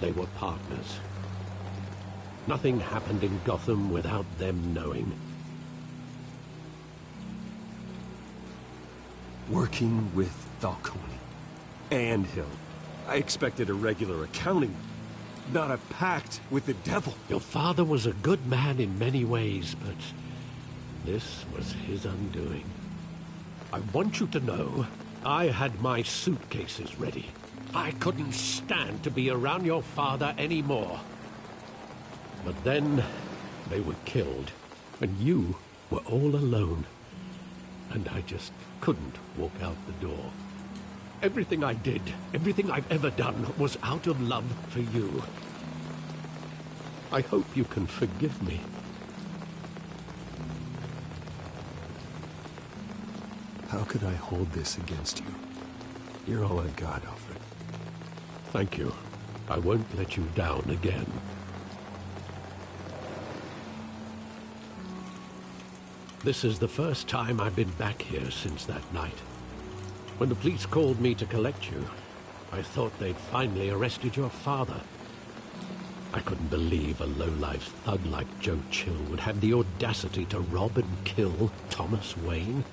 They were partners. Nothing happened in Gotham without them knowing. Working with Falcone and Hill. I expected a regular accounting, not a pact with the devil. Your father was a good man in many ways, but this was his undoing. I want you to know, I had my suitcases ready. I couldn't stand to be around your father anymore. But then, they were killed, and you were all alone. And I just couldn't walk out the door. Everything I did, everything I've ever done, was out of love for you. I hope you can forgive me. How could I hold this against you? You're all I've got, Alfred. Thank you. I won't let you down again. This is the first time I've been back here since that night. When the police called me to collect you, I thought they'd finally arrested your father. I couldn't believe a low-life thug like Joe Chill would have the audacity to rob and kill Thomas Wayne.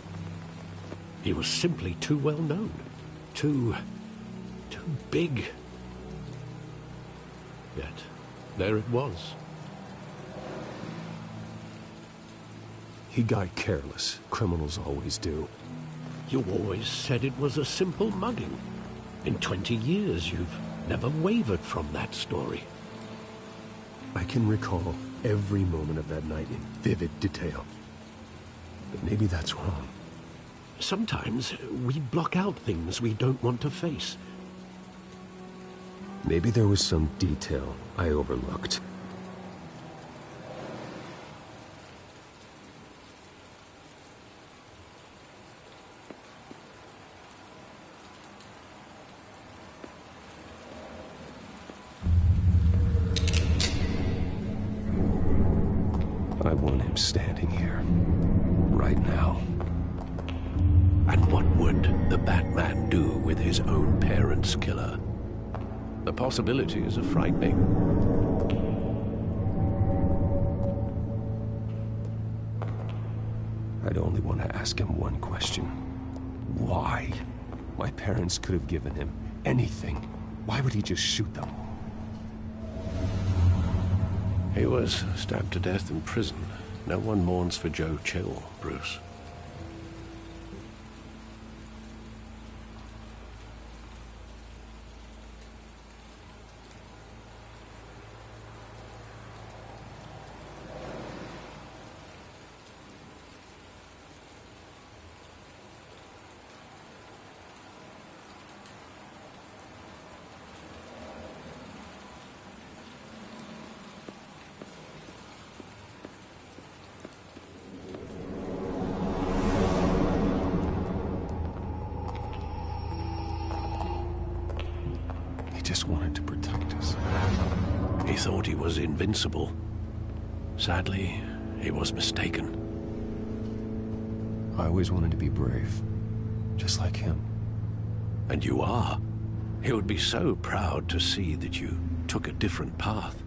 He was simply too well known. Too big. Yet, there it was. He got careless. Criminals always do. You always said it was a simple mugging. In 20 years, you've never wavered from that story. I can recall every moment of that night in vivid detail. But maybe that's wrong. Sometimes we block out things we don't want to face. Maybe there was some detail I overlooked. I want him standing here, right now. And what would the Batman do with his own parents' killer? The possibilities are frightening. I'd only want to ask him one question. Why? My parents could have given him anything. Why would he just shoot them? He was stabbed to death in prison. No one mourns for Joe Chill, Bruce. Just wanted to protect us. He thought he was invincible. Sadly, he was mistaken. I always wanted to be brave, just like him. And you are. He would be so proud to see that you took a different path.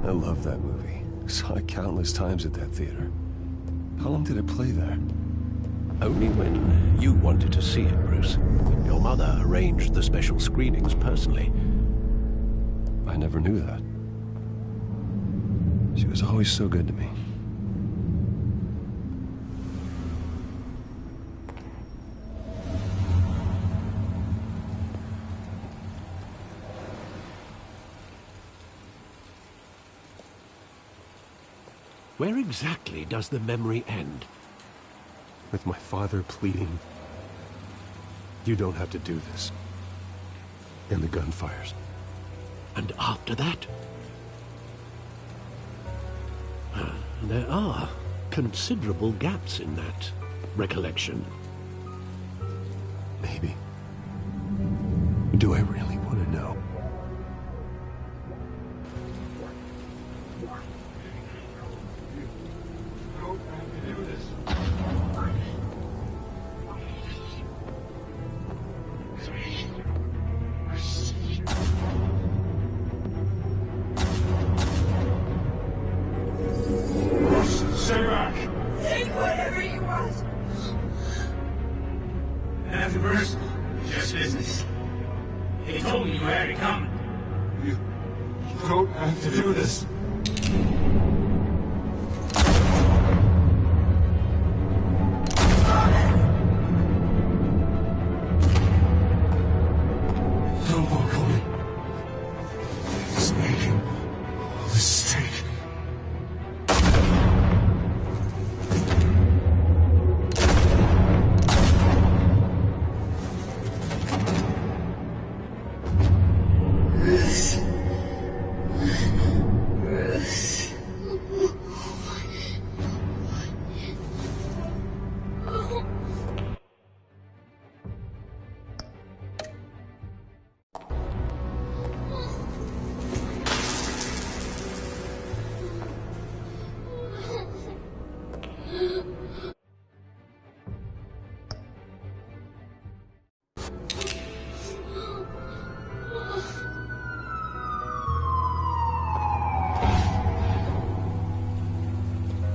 I love that movie. Saw it countless times at that theater. How long did it play there? Only when you wanted to see it, Bruce. Your mother arranged the special screenings personally. I never knew that. She was always so good to me. Where exactly does the memory end? With my father pleading, "You don't have to do this." And the gun fires. And after that? There are considerable gaps in that recollection. Maybe. Do I really want to know? Take whatever you want. Nothing personal, just business. They told me you had it coming. You don't have to do this. Don't walk away. He's making a mistake.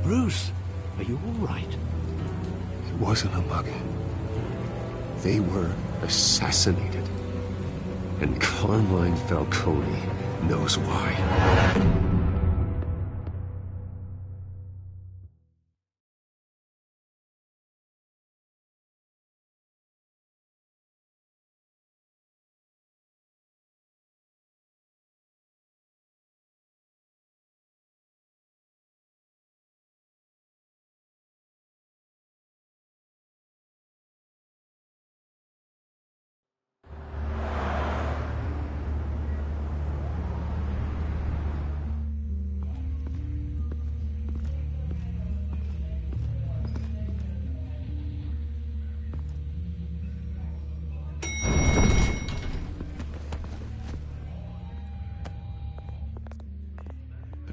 Bruce, are you all right? It wasn't a mugging. They were assassinated. And Carmine Falcone knows why.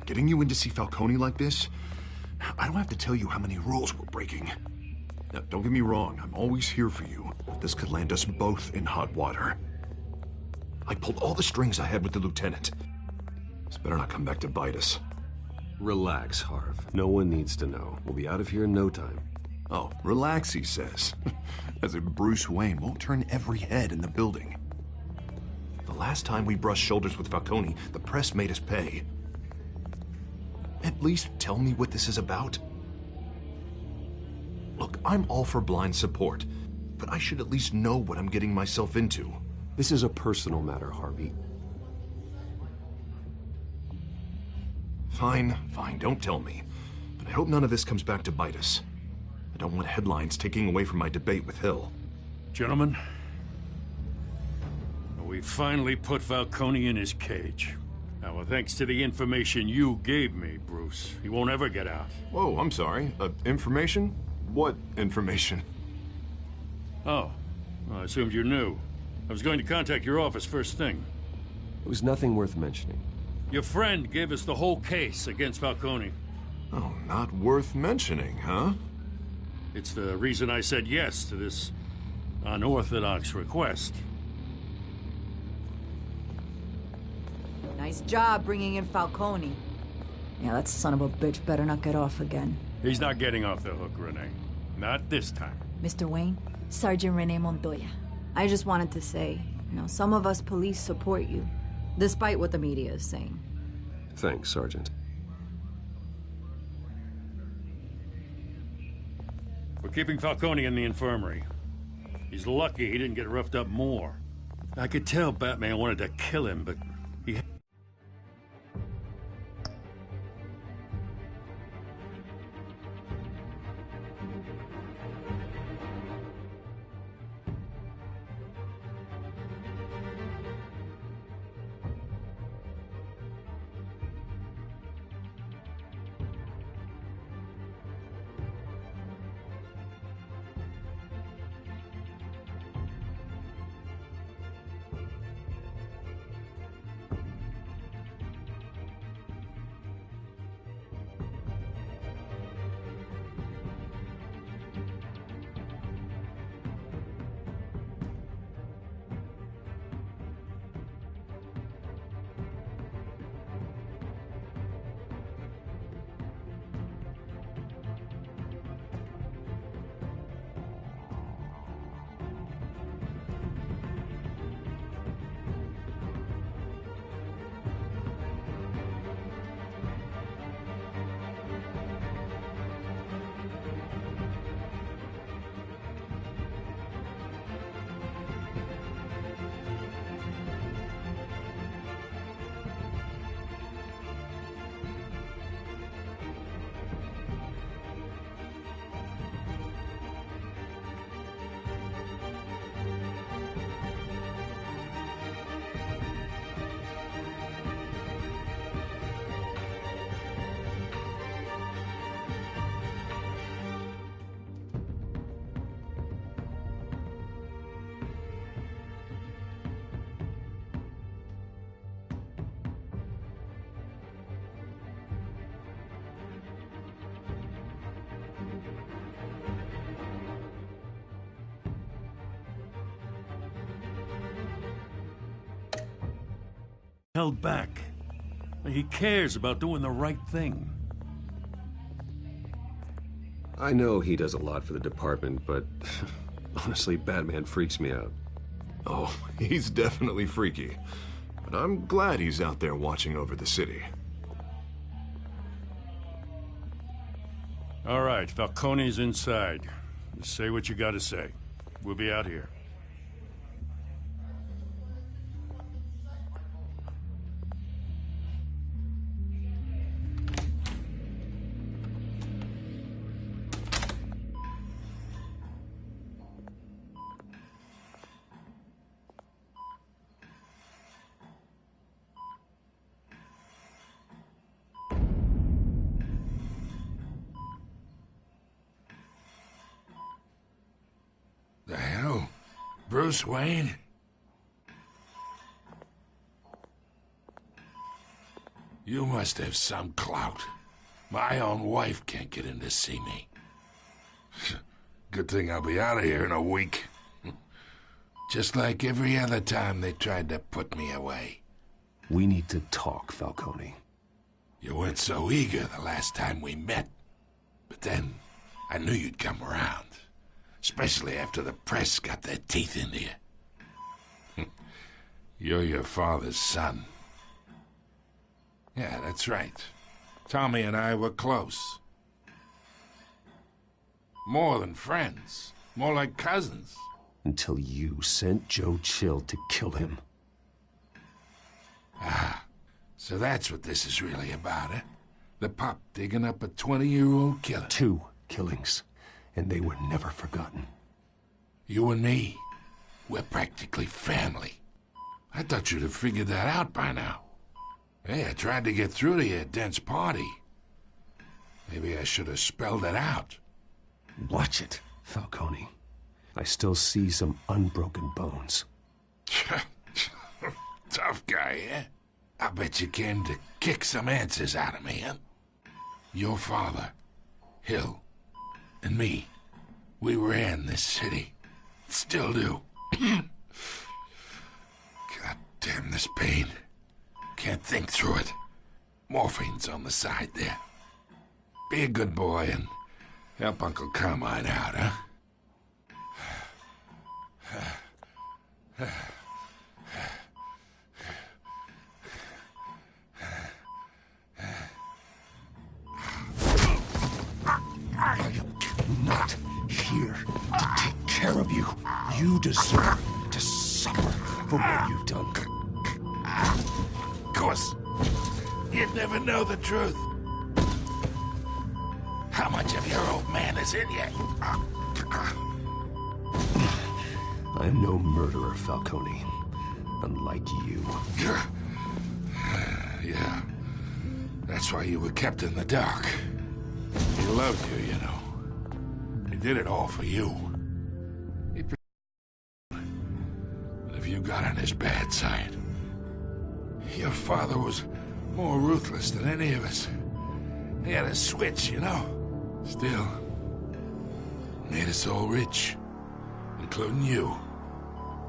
Getting you in to see Falcone like this? I don't have to tell you how many rules we're breaking. Now, don't get me wrong, I'm always here for you, but this could land us both in hot water. I pulled all the strings I had with the lieutenant. This better not come back to bite us. Relax, Harv. No one needs to know. We'll be out of here in no time. Oh, relax, he says. As if Bruce Wayne won't turn every head in the building. The last time we brushed shoulders with Falcone, the press made us pay. At least tell me what this is about. Look, I'm all for blind support, but I should at least know what I'm getting myself into. This is a personal matter, Harvey. Fine, don't tell me. But I hope none of this comes back to bite us. I don't want headlines taking away from my debate with Hill. Gentlemen, we finally put Falcone in his cage. Now, thanks to the information you gave me, Bruce, he won't ever get out. Whoa, I'm sorry. Information? What information? Oh, well, I assumed you knew. I was going to contact your office first thing. It was nothing worth mentioning. Your friend gave us the whole case against Falcone. Oh, not worth mentioning, huh? It's the reason I said yes to this unorthodox request. Nice job bringing in Falcone. Yeah, that son of a bitch better not get off again. He's not getting off the hook, Renee. Not this time. Mr. Wayne, Sergeant Renee Montoya. I just wanted to say, some of us police support you, despite what the media is saying. Thanks, Sergeant. We're keeping Falcone in the infirmary. He's lucky he didn't get roughed up more. I could tell Batman wanted to kill him, but he... held back. He cares about doing the right thing. I know he does a lot for the department, but honestly, Batman freaks me out. Oh, he's definitely freaky. But I'm glad he's out there watching over the city. All right, Falcone's inside. Just say what you gotta say. We'll be out here. The hell? Bruce Wayne? You must have some clout. My own wife can't get in to see me. Good thing I'll be out of here in a week. Just like every other time they tried to put me away. We need to talk, Falcone. You weren't so eager the last time we met. But then, I knew you'd come around. Especially after the press got their teeth into you. You're your father's son. Yeah, that's right. Tommy and I were close. More than friends. More like cousins. Until you sent Joe Chill to kill him. Ah, so that's what this is really about, eh? The pup digging up a 20-year-old killer. 2 killings. And they were never forgotten. You and me, we're practically family. I thought you'd have figured that out by now. Hey, I tried to get through to you at Dent's party. Maybe I should have spelled it out. Watch it, Falcone. I still see some unbroken bones. Tough guy, eh? I bet you came to kick some answers out of me, huh? Your father, Hill, and me, we ran this city. Still do. God damn this pain. Can't think through it. Morphine's on the side there. Be a good boy and help Uncle Carmine out, huh? Not here to take care of you. You deserve to suffer for what you've done. Of course, you'd never know the truth. How much of your old man is in you? I'm no murderer, Falcone. Unlike you. Yeah. That's why you were kept in the dark. He loved you, you know. He did it all for you. But if you got on his bad side, your father was more ruthless than any of us. He had a switch, you know. Still, made us all rich, including you.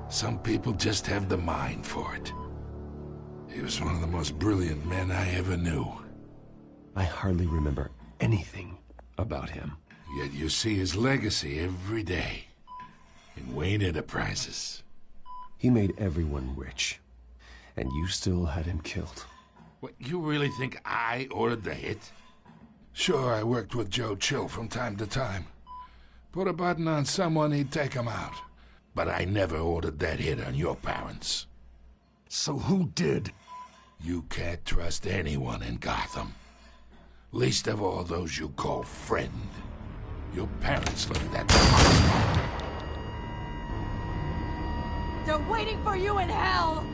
Some people just have the mind for it. He was one of the most brilliant men I ever knew. I hardly remember anything about him. Yet you see his legacy every day in Wayne Enterprises. He made everyone rich, and you still had him killed. What, you really think I ordered the hit? Sure, I worked with Joe Chill from time to time. Put a button on someone, he'd take him out. But I never ordered that hit on your parents. So who did? You can't trust anyone in Gotham. Least of all those you call friend. Your parents looked at them. They're waiting for you in hell!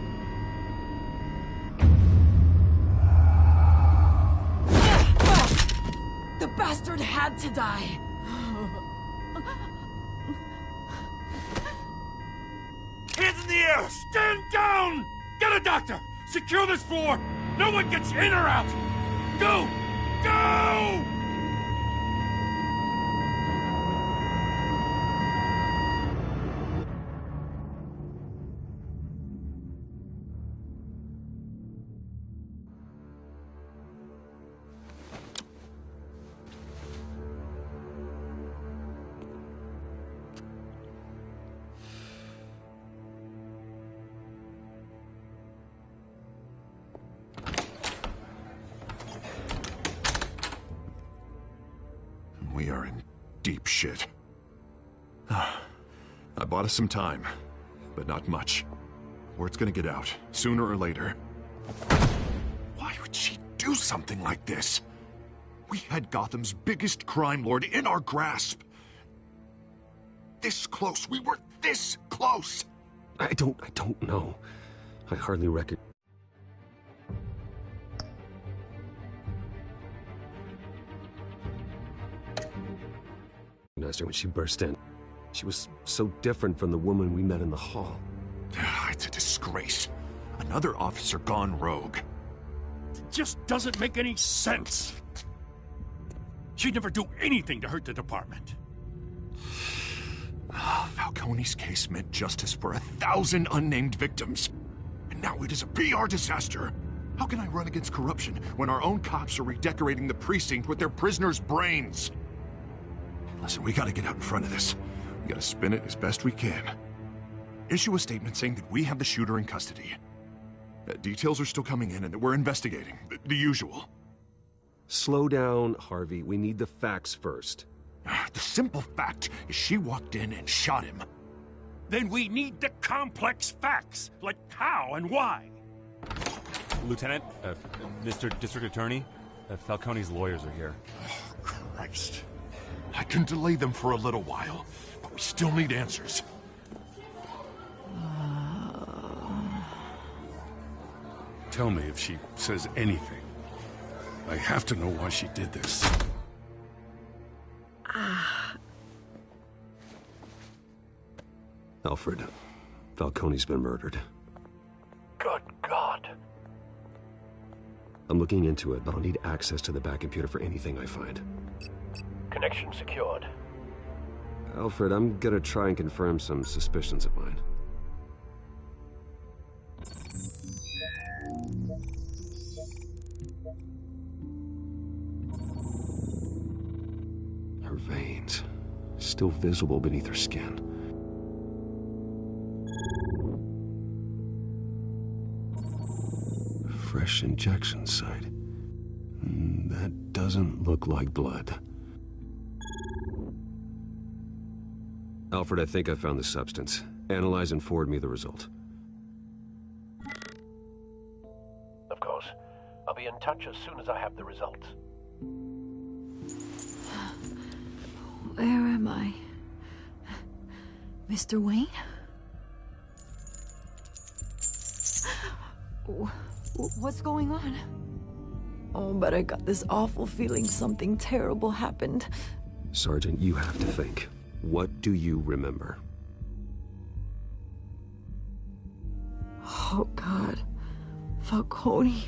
The bastard had to die. Hands in the air! Stand down! Get a doctor! Secure this floor! No one gets in or out! Go! Go! deep shit. I bought us some time, but not much. Word's gonna get out, sooner or later. Why would she do something like this? We had Gotham's biggest crime lord in our grasp. This close. We were this close. I don't know. I hardly recognize her when she burst in. She was so different from the woman we met in the hall. It's a disgrace. Another officer gone rogue. It just doesn't make any sense. She'd never do anything to hurt the department. Falcone's case meant justice for 1,000 unnamed victims. And now it is a PR disaster. How can I run against corruption when our own cops are redecorating the precinct with their prisoners' brains? Listen, we gotta get out in front of this. We gotta spin it as best we can. Issue a statement saying that we have the shooter in custody. Details are still coming in and that we're investigating. The usual. Slow down, Harvey. We need the facts first. The simple fact is she walked in and shot him. Then we need the complex facts, like how and why. Lieutenant, Mr. District Attorney, Falcone's lawyers are here. Oh, Christ. I can delay them for a little while, but we still need answers. Tell me if she says anything. I have to know why she did this. Alfred, Falcone's been murdered. Good God. I'm looking into it, but I'll need access to the back computer for anything I find. Connection secured. Alfred, I'm gonna try and confirm some suspicions of mine. Her veins, still visible beneath her skin. Fresh injection site. That doesn't look like blood. Alfred, I think I found the substance. Analyze and forward me the result. Of course. I'll be in touch as soon as I have the results. Where am I? Mr. Wayne? What's going on? Oh, but I got this awful feeling something terrible happened. Sergeant, you have to think. What do you remember? Oh, God. Falcone.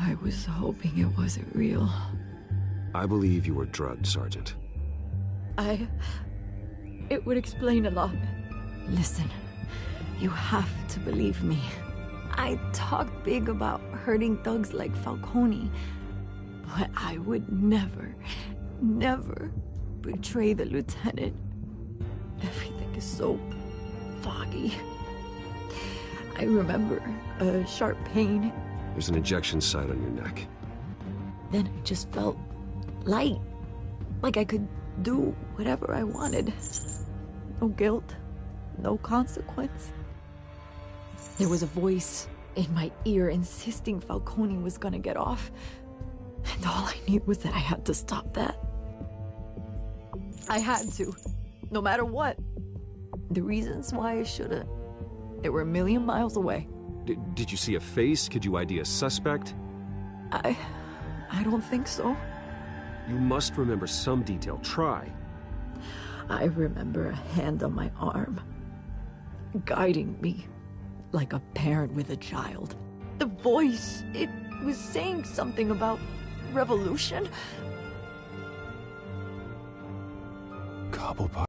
I was hoping it wasn't real. I believe you were drugged, Sergeant. It would explain a lot. Listen, you have to believe me. I talked big about hurting thugs like Falcone, but I would never, never betray the lieutenant. Everything is so foggy. I remember a sharp pain. There's an injection site on your neck. Then I just felt light, like I could do whatever I wanted. No guilt, no consequence. There was a voice in my ear insisting Falcone was gonna get off. And all I knew was that I had to stop that. I had to, no matter what. The reasons why I shouldn't, they were a million miles away. Did you see a face? Could you ID a suspect? I don't think so. You must remember some detail. Try. I remember a hand on my arm, guiding me like a parent with a child. The voice, it was saying something about revolution. Cobblepot.